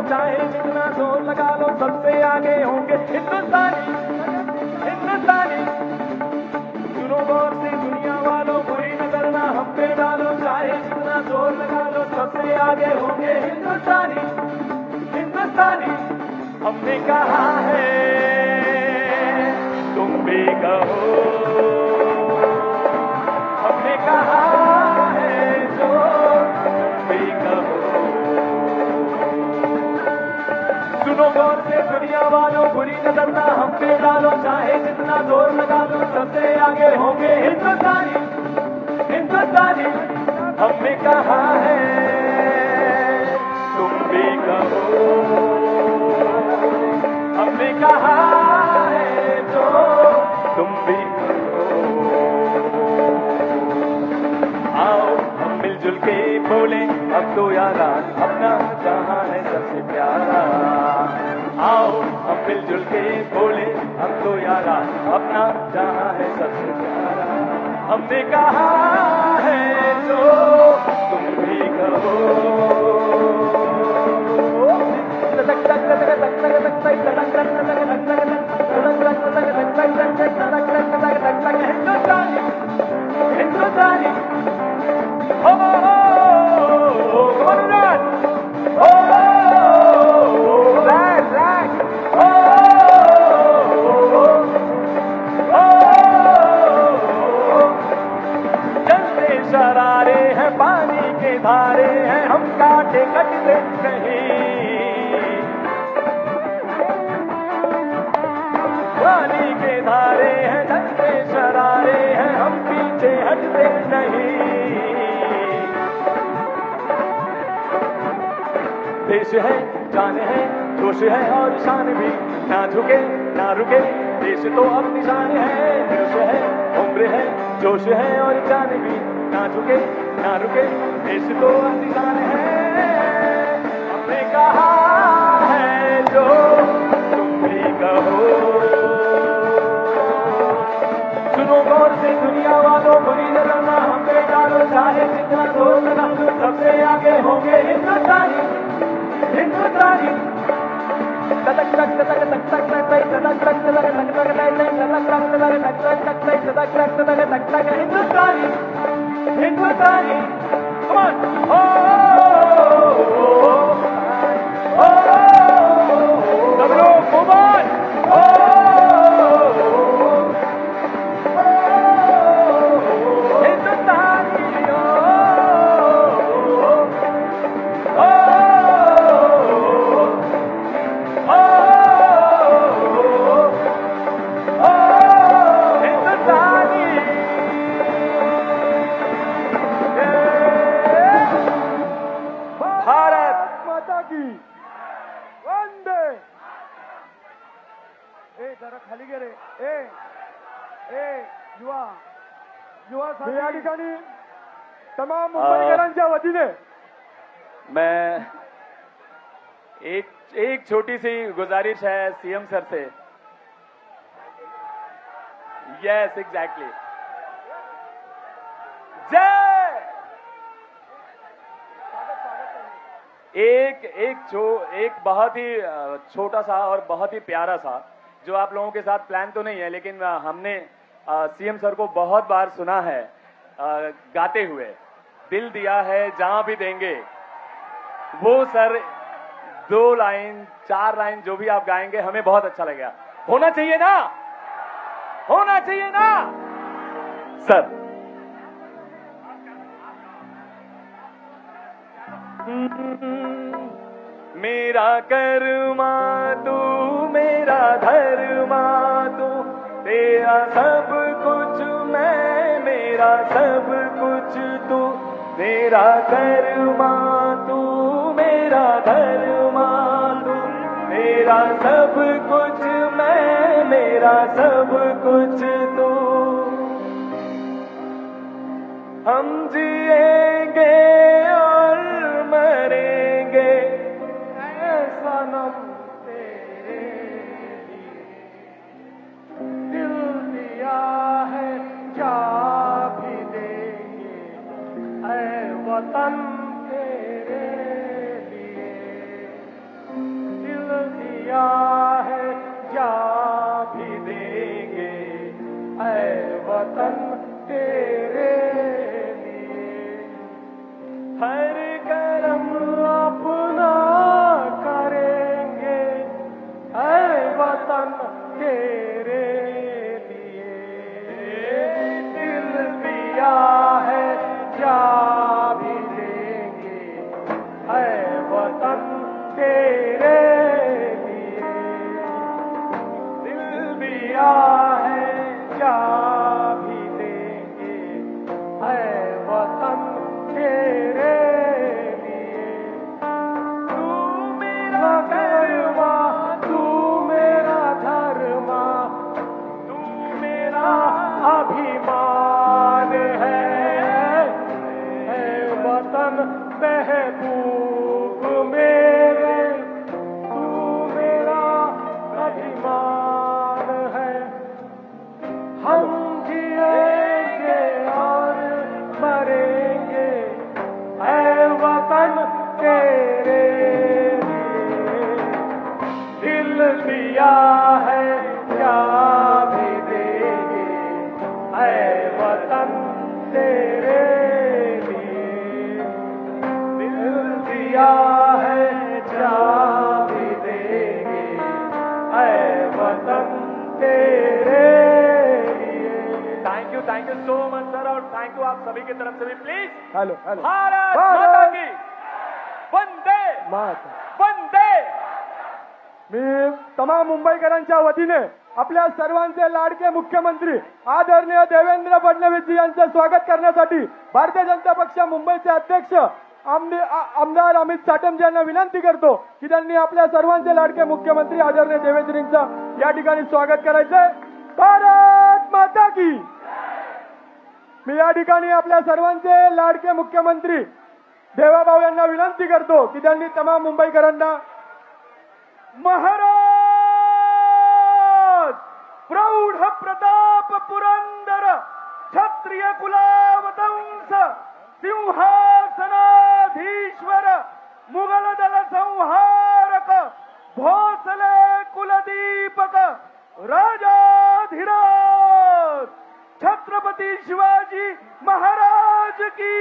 चाहे जितना जोर लगा लो, सबसे आगे होंगे हिंदुस्तानी, हिंदुस्तानी। सुनो गौर से दुनिया वालों, बुरी नजर ना हम पे डालो, चाहे जितना जोर लगा लो, सबसे आगे होंगे हिंदुस्तानी, हिंदुस्तानी। हमने कहा है तुम भी कहो, हमने कहा है जो तुम भी कहो। सुनो गौर से दुनिया वालों, बुरी नजर ना हम पे डालो, चाहे जितना जोर लगा लो, सबसे आगे होंगे हिंदुस्तानी, हिंदुस्तानी। हमने कहा है तुम भी कहो, हमने कहा है जो तुम भी कहो। आओ हम मिलजुल के बोले अब तो यारा, अपना जहां है सबसे प्यारा। आओ हम मिलजुल के बोले अब तो यारा, अपना जहां है सबसे प्यारा। हमने कहा है जो तुम भी कहो। हिंदुस्तानी, हिंदुस्तानी। हो गुजरात, हो रैग रैग, हो जलते शरारे हैं, पानी के धारे हैं, हम काटे कटते नहीं। पानी के धारे हैं, जलते शरारे हैं, हम पीछे हटते नहीं। देश है, जान है, जोश है और शान भी, ना झुके ना रुके, देश तो अब निशान है। जोश है, उम्र है, जोश है और जान भी, ना झुके ना रुके, देश तो अब निशान है। हमने कहा है जो तुम भी कहो। सुनो गौर से दुनिया वालों, बुरी नजर ना हम पे डालो, चाहे जितना जोर लगा लो, सबसे आगे होंगे हिंदुस्तानी, हिंदुस्तानी। तलक तक तलक तक तक तक तक तलक तक तलक तक तक तलक तक तलक तक तक तक तलक तक तलक तक तक हिंदुस्तानी, हिंदुस्तानी। Come on! सब लोग move on! खाली गे रे, युवा या ठिकाणी तमाम मुंबईकरांच्या वतीने मैं एक छोटी सी गुजारिश है सीएम सर से। Yes exactly. जय। एक बहुत ही छोटा सा और बहुत ही प्यारा सा, जो आप लोगों के साथ प्लान तो नहीं है, लेकिन हमने सीएम सर को बहुत बार सुना है गाते हुए, दिल दिया है जहां भी देंगे। वो सर 2 लाइन 4 लाइन जो भी आप गाएंगे हमें बहुत अच्छा लगेगा। होना चाहिए ना, होना चाहिए ना सर। मेरा कर्मा तू, मेरा धर्मा तू, तेरा सब कुछ मैं, मेरा सब कुछ तू। मेरा कर्मा तू, मेरा धर्मा तू, मेरा सब कुछ मैं, मेरा सब कुछ तू। हम जिएंगे और मरेंगे सनम तेरे लिए, दिल दिया है जा भी देंगे ऐ वतन तेरे लिए। तेरे लिए, दिल दिया है जा भी देंगे है वतन तेरे लिए। तू मेरा धर्मा, तू मेरा धर्मा, तू मेरा अभिमान है वतन महबूब मेरे, तू मेरा अभिमान है। हम जिएंगे और मरेंगे ऐ वतन तेरे लिए, दिल दिया है क्या भी देंगे ऐ वतन तेरे लिए, दिल दिया है क्या भी देंगे ऐ वतन तेरे लिए। Thank you so much sir, और थैंक यू आप सभी की तरफ से भी। प्लीज हेलो हेलो, भारत माता की वंदे माता। वंदे। मी तमाम मुंबईकरांच्या वतीने आपल्या सर्वांचे लाडके मुख्यमंत्री आदरणीय देवेंद्र फडणवीस यांचं स्वागत करण्यासाठी भारतीय जनता पक्ष मुंबईचे अध्यक्ष आमदार अमित साटम यांना विनंती करतो की त्यांनी आपल्या सर्वांचे लाडके मुख्यमंत्री आदरणीय देवेंद्रजींचं या ठिकाणी स्वागत करायचंय। भारत माता की। मी या ठिकाणी आपल्या सर्वांचे लाडके मुख्यमंत्री देवाभाऊ यांना विनंती करतो की त्यांनी तमाम मुंबईकरांना महाराज प्रौढ प्रताप पुरंदर क्षत्रिय कुलावतंस सिंहासनाधीश्वर मुघल दल संहारक भोसले कुलदीपक राजाधिराज छत्रपती शिवाजी महाराज की,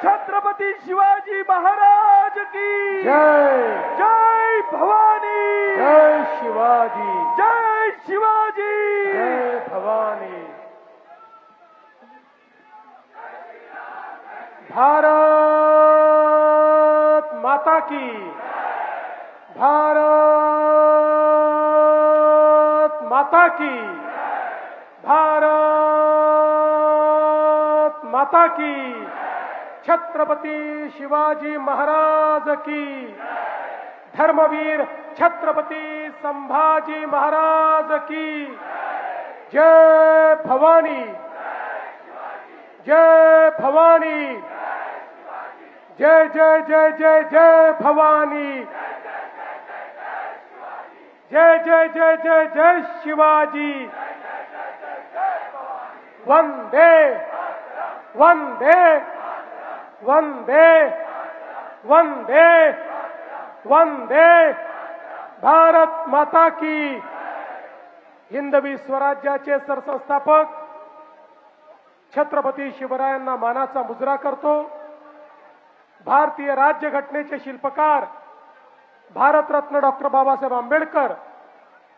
छत्रपती शिवाजी महाराज की जय। जय भवानी, जय शिवाजी, जय शिवाजी, जय भवानी। भारत माता की, भारत माता की, भारत माता की। छत्रपती शिवाजी महाराज की, धर्मवीर छत्रपती संभाजी महाराज की जय भवानी, जय भवानी, जय जय जय जय जय भवानी, जय जय जय जय जय शिवाजी। वंदे वंदे वंदे वंदे वंदे भारत माता की। हिंदवी स्वराज्याचे सरसंस्थापक छत्रपती शिवरायांना मानाचा मुजरा करतो। भारतीय राज्यघटनेचे शिल्पकार भारतरत्न डॉक्टर बाबासाहेब आंबेडकर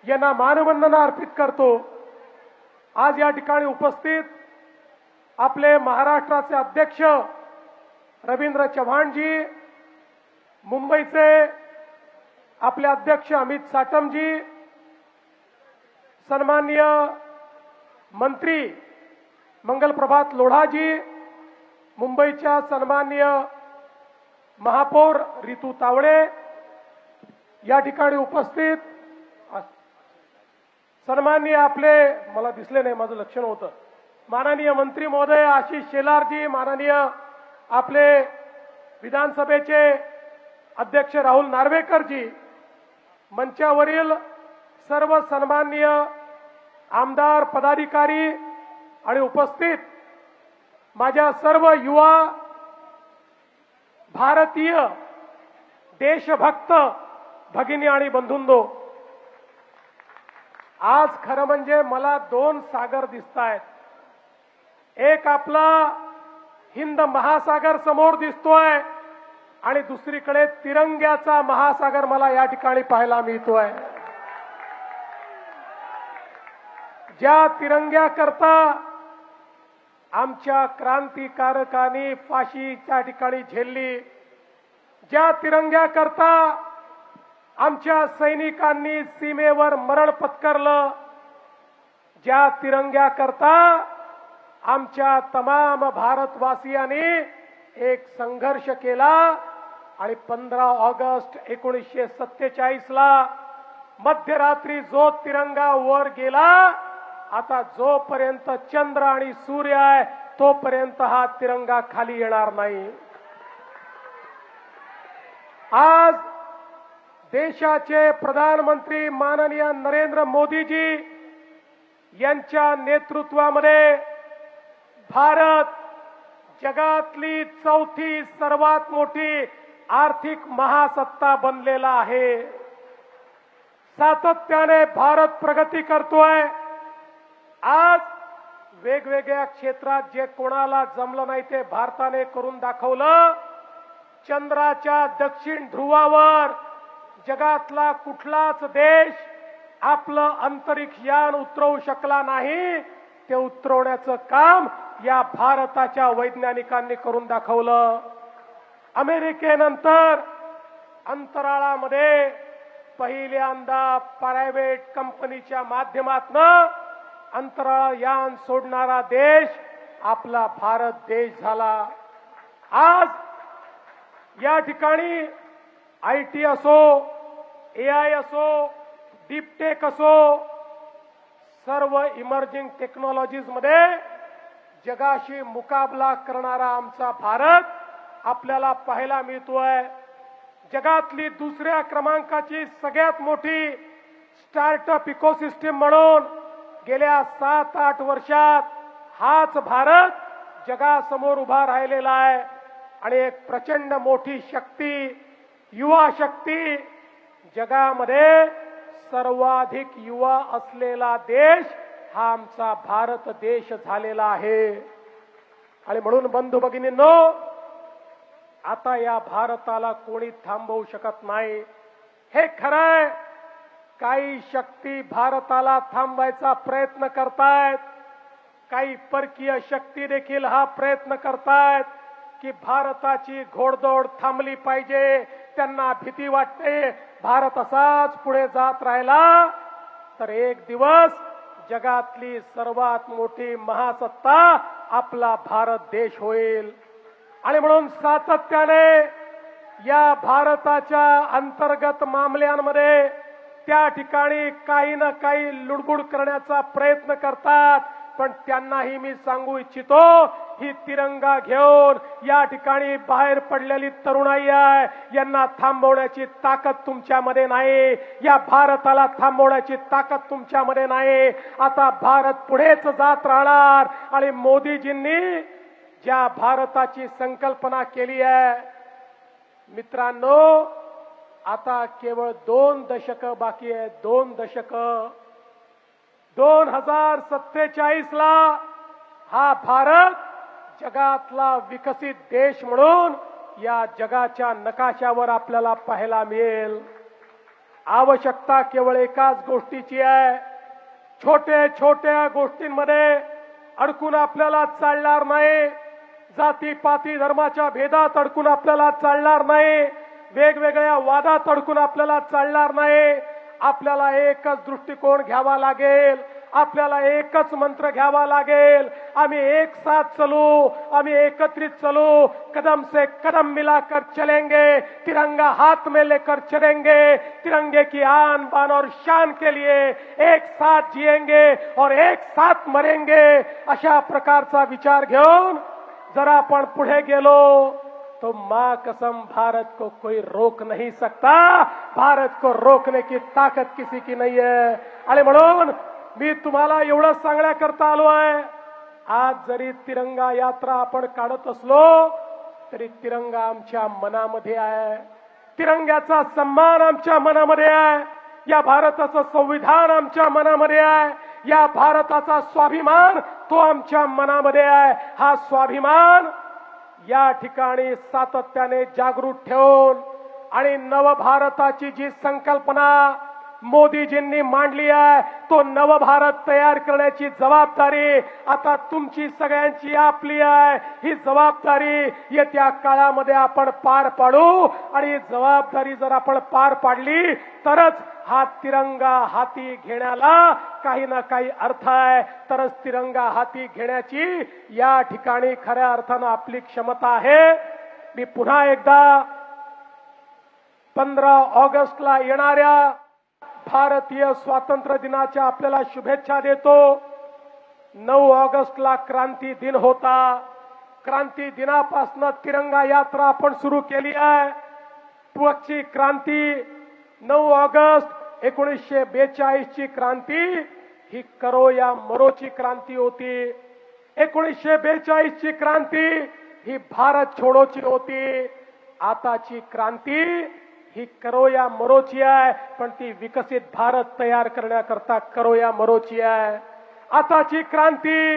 यांना मानवंदना अर्पित करतो। आज या ठिकाणी उपस्थित आपले महाराष्ट्राचे अध्यक्ष रवींद्र चव्हाणजी, मुंबईचे आपले अध्यक्ष अमित साटमजी, सन्माननीय मंत्री मंगलप्रभात लोढाजी, मुंबईच्या सन्माननीय महापौर रितू तावडे, या ठिकाणी उपस्थित सन्माननीय आपले, मला दिसले नाही, माझं लक्ष नव्हतं, माननीय मंत्री महोदय आशिष शेलारजी, माननीय आपले विधानसभेचे अध्यक्ष राहुल नार्वेकरजी, मंचावरील सर्व सन्माननीय आमदार पदाधिकारी आणि उपस्थित माझ्या सर्व युवा भारतीय देशभक्त भगिनी आणि बंधूंनो, आज खरं म्हणजे मला दोन सागर दिसतायत। एक आपला हिंद महासागर समोर दिसतोय आणि दुसरीकडे तिरंग्याचा महासागर मला या ठिकाणी पाहायला मिळतोय। ज्या तिरंग्याकरता आमच्या क्रांतिकारकांनी फाशीच्या ठिकाणी झेलली, ज्या तिरंग्याकरता आमच्या सैनिकांनी सीमेवर मरण पत्करलं, ज्या तिरंग्याकरता आमच्या तमाम भारतवासियांनी एक संघर्ष केला आणि 15 ऑगस्ट 1947 ला मध्यरात्री जो तिरंगा वर गेला, आता जोपर्यंत चंद्र आणि सूर्य आहे तोपर्यंत हा तिरंगा खाली येणार नाही. आज देशाचे प्रधानमंत्री माननीय नरेंद्र मोदीजी यांच्या नेतृत्वामध्ये भारत जगातली चौथी सर्वात मोठी आर्थिक महासत्ता बनलेला आहे. सातत्याने भारत प्रगती करतोय. आज वेगवेगळ्या क्षेत्रात जे कोणाला जमलं नाही ते भारताने करून दाखवलं. चंद्राच्या दक्षिण ध्रुवावर जगातला कुठलाच देश आपलं अंतरिक्ष यान उतरवू शकला नाही. ते उतरवण्याचं काम या भारताच्या वैज्ञानिकांनी करून दाखवलं. अमेरिकेनंतर अंतराळामध्ये पहिल्यांदा प्रायव्हेट कंपनीच्या माध्यमातून अंतराळ यान सोडणारा देश आपला भारत देश झाला. आज या ठिकाणी IT असो, AI असो, डीपटेक असो, सर्व इमर्जिंग टेक्नॉलॉजीज मध्ये जगाशी मुकाबला करणारा आमचा भारत आपल्याला पाहायला मिळतोय. जगातली दुसऱ्या क्रमांकाची सगळ्यात मोठी स्टार्टअप इकोसिस्टीम म्हणून गेल्या 7-8 वर्षात हाच भारत जगासमोर उभा राहिलेला आहे. आणि एक प्रचंड मोठी शक्ती, युवा शक्ती, जगामध्ये सर्वाधिक युवा असलेला देश हा आमचा भारत देश झालेला आहे. आणि म्हणून बंधू भगिनींनो, आता या भारताला कोणी थांबवू शकत नाही. हे खरंय, काही शक्ती भारताला थांबवायचा प्रयत्न करतायत. काही परकीय शक्ती देखील हा प्रयत्न करतायत की भारताची घोडदौड थांबली पाहिजे. त्यांना भीती वाटते भारत असाच पुढे जात राहिला तर एक दिवस जगातली सर्वात मोठी महासत्ता आपला भारत देश होईल. आणि म्हणून सातत्याने या भारताच्या अंतर्गत मामल्यांमध्ये त्या ठिकाणी काही ना काही लुडबुड करण्याचा प्रयत्न करतात. पण त्यांनाही मी सांगू इच्छितो, ही तिरंगा घेऊन या ठिकाणी बाहेर पडलेली तरुणाई आहे, यांना थांबवण्याची ताकद तुमच्यामध्ये नाही. या भारताला थांबवण्याची ताकद तुमच्यामध्ये नाही. आता भारत पुढेच जात राहणार. आणि मोदीजींनी ज्या भारताची संकल्पना केली आहे, मित्रांनो, आता केवळ 2 दशक बाकी आहे. 2 दशक. 2047 ला हा भारत जगातला विकसित देश म्हणून या जगाच्या नकाशावर आपल्याला पाहायला मिळेल. आवश्यकता केवळ एकाच गोष्टीची आहे. छोट्या छोट्या गोष्टींमध्ये अडकून आपल्याला चालणार नाही. जातीपाती धर्माच्या भेदात अडकून आपल्याला चालणार नाही. वेगवेगळ्या वादात अडकून आपल्याला चालणार नाही. आपल्याला एकच दृष्टिकोन घ्यावा लागेल. आपल्याला एकच मंत्र घ्यावा लागेल. आम्ही एक साथ चलो, आम्ही एकत्रित चलो, कदम से कदम मिलाकर चलेंगे, तिरंगा हाथ में लेकर चलेंगे, तिरंगे की आन बान और शान के लिए एक साथ जिएंगे और एक साथ मरेंगे. अशा प्रकारचा विचार घेऊन जरा आपण पुढे गेलो तो मां कसम भारत को कोई रोक नहीं सकता. भारत को रोकने की ताकत किसी की नहीं है. आणि म्हणून मी तुम्हाला एवढं सांगण्याकरता आलो आहे, आज जरी तिरंगा यात्रा आपण काढत असलो तरी तिरंगा आमच्या मनामध्ये आहे. तिरंग्याचा सन्मान आमच्या मनामध्ये आहे. या भारताचं संविधान आमच्या मनामध्ये आहे. या भारताचा स्वाभिमान तो आमच्या मनामध्ये आहे. हा स्वाभिमान या ठिकाणी सातत्याने जागृत ठेवून आणि नवभारताची जी संकल्पना मोदीजींनी मांडली आहे, तो नवभारत तयार करण्याची जबाबदारी आता तुमची सगळ्यांची आपली आहे. ही जबाबदारी येत्या काळामध्ये आपण पार पाडू आणि ही जबाबदारी जर आपण पार पाडली तरच हा तिरंगा हाती घेण्याला काही ना काही अर्थ आहे. तरच तिरंगा हाती घेण्याची या ठिकाणी खऱ्या अर्थानं आपली क्षमता आहे. मी पुन्हा एकदा 15 ऑगस्टला येणाऱ्या भारतीय स्वातंत्र्य दिनाच्या आपल्याला शुभेच्छा देतो. 9 ऑगस्टला क्रांती दिन होता. क्रांती दिनापासून तिरंगा यात्रा आपण सुरू केली आहे. पुढची क्रांती 9 ऑगस्ट 1942 ची क्रांती ही करो या मरोची क्रांती होती. 1942 ची क्रांती ही भारत छोडोची होती. आताची क्रांती ही करो या मरोची आहे, पण ती विकसित भारत तयार करण्याकरता करो या मरोची आहे. आताची क्रांती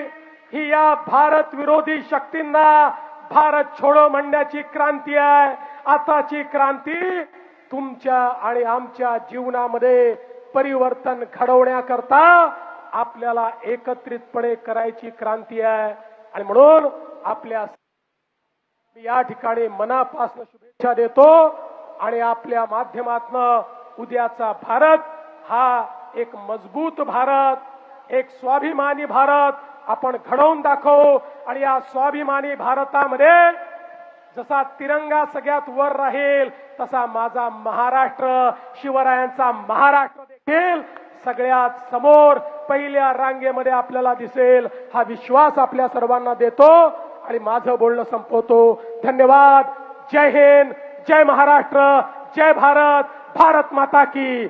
ही या भारत विरोधी शक्तींना भारत छोडो म्हणण्याची क्रांती आहे. आताची क्रांती तुमच्या आणि आमच्या जीवनामध्ये परिवर्तन घडवण्याकरता आपल्याला एकत्रितपणे करायची क्रांती आहे. आणि म्हणून आपल्या या ठिकाणी मनापासून शुभेच्छा देतो आणि आपल्या माध्यमातून उद्याचा भारत हा एक मजबूत भारत, एक स्वाभिमानी भारत आपण घडवून दाखवू. आणि या स्वाभिमानी भारतामध्ये जसा तिरंगा सगळ्यात वर राहील तसा माझा महाराष्ट्र, शिवरायांचा महाराष्ट्र देखील सगळ्यात समोर पहिल्या रांगेमध्ये आपल्याला दिसेल. हा विश्वास आपल्या सर्वांना देतो आणि माझं बोलणं संपवतो. धन्यवाद. जय हिंद, जय महाराष्ट्र, जय भारत, भारत माता की